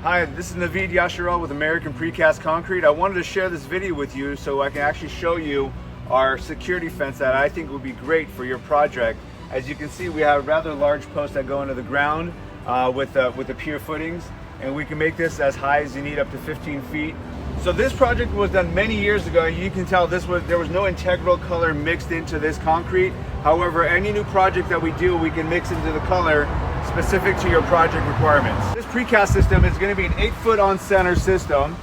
Hi, this is Naveed Yasharel with American Precast Concrete. I wanted to share this video with you so I can actually show you our security fence that I think would be great for your project. As you can see, we have rather large posts that go into the ground with the pier footings, and we can make this as high as you need, up to 15 feet. So this project was done many years ago. You can tell there was no integral color mixed into this concrete. However, any new project that we do, we can mix into the color specific to your project requirements. This precast system is going to be an 8-foot on center system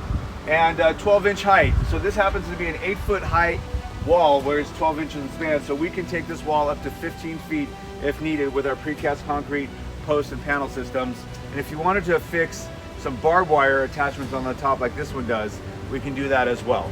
and 12-inch height. So this happens to be an 8-foot height wall where it's 12 inches in span. So we can take this wall up to 15 feet if needed with our precast concrete post and panel systems. And if you wanted to affix some barbed wire attachments on the top like this one does, we can do that as well.